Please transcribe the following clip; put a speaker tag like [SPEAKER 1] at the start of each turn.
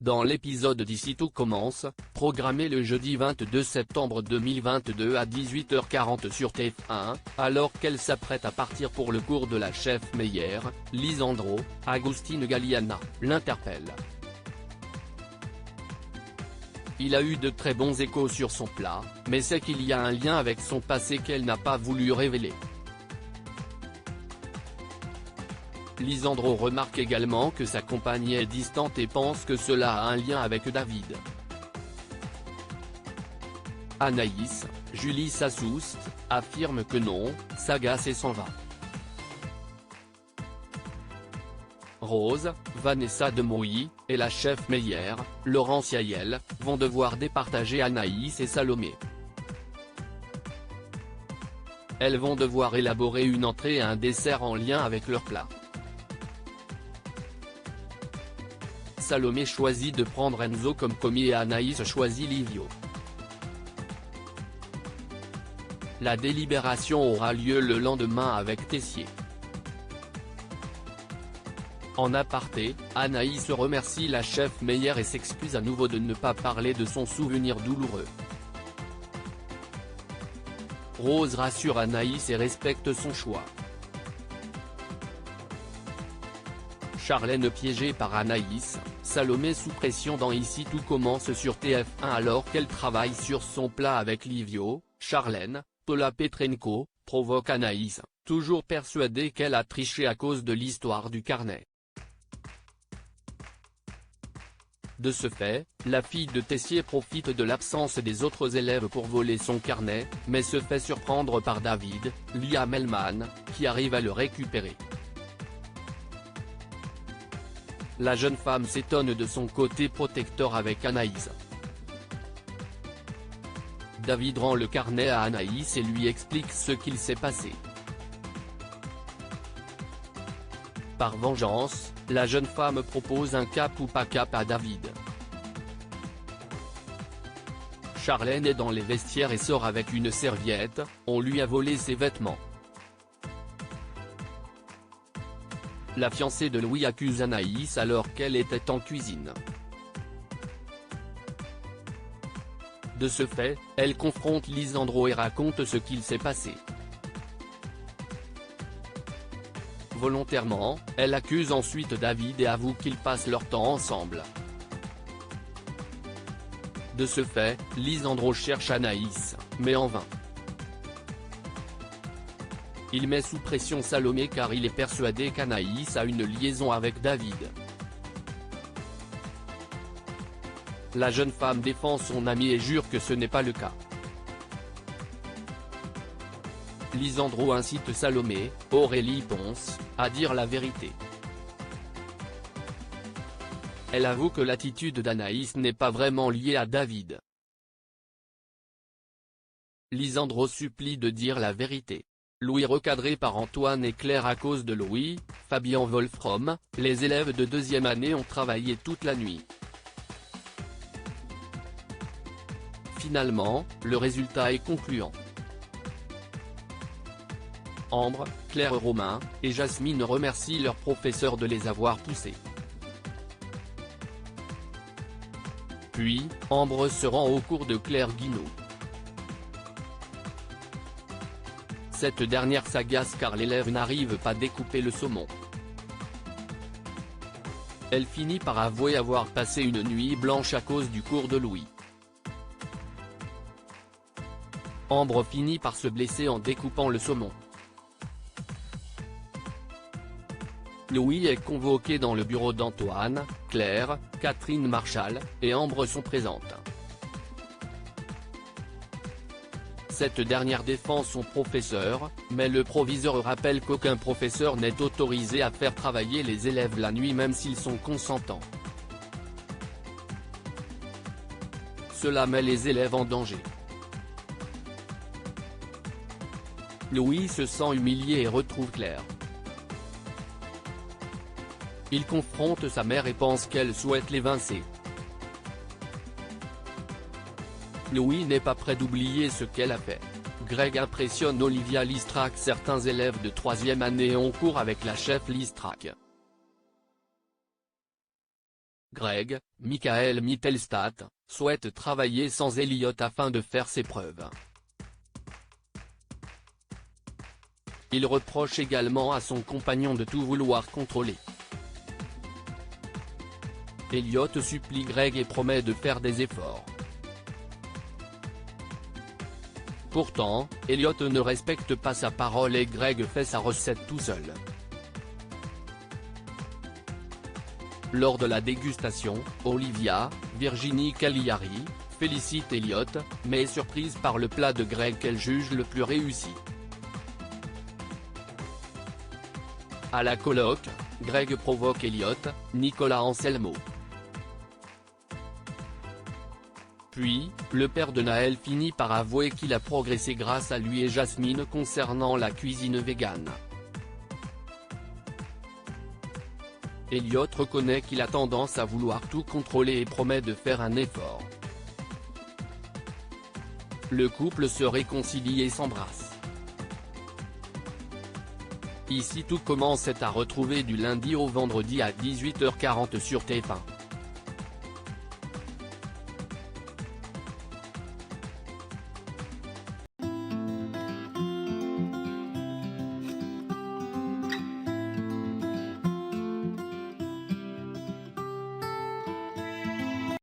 [SPEAKER 1] Dans l'épisode d'Ici tout commence, programmé le jeudi 22 septembre 2022 à 18h40 sur TF1, alors qu'elle s'apprête à partir pour le cours de la chef Meyer, Lisandro, Agustín Galiana, l'interpelle. Il a eu de très bons échos sur son plat, mais c'est qu'il y a un lien avec son passé qu'elle n'a pas voulu révéler. Lisandro remarque également que sa compagne est distante et pense que cela a un lien avec David. Anaïs, Julie s'assuste, affirme que non, s'agace et s'en va. Rose, Vanessa Demouy, et la chef Meyer, Laurence Yael, vont devoir départager Anaïs et Salomé. Elles vont devoir élaborer une entrée et un dessert en lien avec leur plat. Salomé choisit de prendre Enzo comme commis et Anaïs choisit Livio. La délibération aura lieu le lendemain avec Tessier. En aparté, Anaïs remercie la chef Meyer et s'excuse à nouveau de ne pas parler de son souvenir douloureux. Rose rassure Anaïs et respecte son choix. Charlène piégée par Anaïs, Salomé sous pression dans Ici tout commence sur TF1 alors qu'elle travaille sur son plat avec Livio, Charlène, Paula Petrenko, provoque Anaïs, toujours persuadée qu'elle a triché à cause de l'histoire du carnet. De ce fait, la fille de Tessier profite de l'absence des autres élèves pour voler son carnet, mais se fait surprendre par David, Liam Hellman, qui arrive à le récupérer. La jeune femme s'étonne de son côté protecteur avec Anaïs. David rend le carnet à Anaïs et lui explique ce qu'il s'est passé. Par vengeance, la jeune femme propose un cap ou pas cap à David. Charlène est dans les vestiaires et sort avec une serviette, on lui a volé ses vêtements. La fiancée de Louis accuse Anaïs alors qu'elle était en cuisine. De ce fait, elle confronte Lisandro et raconte ce qu'il s'est passé. Volontairement, elle accuse ensuite David et avoue qu'ils passent leur temps ensemble. De ce fait, Lisandro cherche Anaïs, mais en vain. Il met sous pression Salomé car il est persuadé qu'Anaïs a une liaison avec David. La jeune femme défend son ami et jure que ce n'est pas le cas. Lisandro incite Salomé, Aurélie Ponce, à dire la vérité. Elle avoue que l'attitude d'Anaïs n'est pas vraiment liée à David. Lisandro supplie de dire la vérité. Louis recadré par Antoine et Claire à cause de Louis, Fabien Wolfrom, les élèves de deuxième année ont travaillé toute la nuit. Finalement, le résultat est concluant. Ambre, Claire Romain, et Jasmine remercient leurs professeurs de les avoir poussés. Puis, Ambre se rend au cours de Claire Guinaud. Cette dernière s'agace car l'élève n'arrive pas à découper le saumon. Elle finit par avouer avoir passé une nuit blanche à cause du cours de Louis. Ambre finit par se blesser en découpant le saumon. Louis est convoqué dans le bureau d'Antoine, Claire, Catherine Marchal, et Ambre sont présentes. Cette dernière défend son professeur, mais le proviseur rappelle qu'aucun professeur n'est autorisé à faire travailler les élèves la nuit même s'ils sont consentants. Cela met les élèves en danger. Louis se sent humilié et retrouve Claire. Il confronte sa mère et pense qu'elle souhaite l'évincer. Louis n'est pas prêt d'oublier ce qu'elle a fait. Greg impressionne Olivia Listrac. Certains élèves de 3e année ont cours avec la chef Listrac. Greg, Michael Mittelstadt, souhaite travailler sans Elliott afin de faire ses preuves. Il reproche également à son compagnon de tout vouloir contrôler. Elliott supplie Greg et promet de faire des efforts. Pourtant, Elliott ne respecte pas sa parole et Greg fait sa recette tout seul. Lors de la dégustation, Olivia, Virginie Cagliari, félicite Elliott, mais est surprise par le plat de Greg qu'elle juge le plus réussi. À la colloque, Greg provoque Elliott, Nicolas Anselmo. Puis, le père de Naël finit par avouer qu'il a progressé grâce à lui et Jasmine concernant la cuisine végane. Elliott reconnaît qu'il a tendance à vouloir tout contrôler et promet de faire un effort. Le couple se réconcilie et s'embrasse. Ici tout commence est à retrouver du lundi au vendredi à 18h40 sur TF1.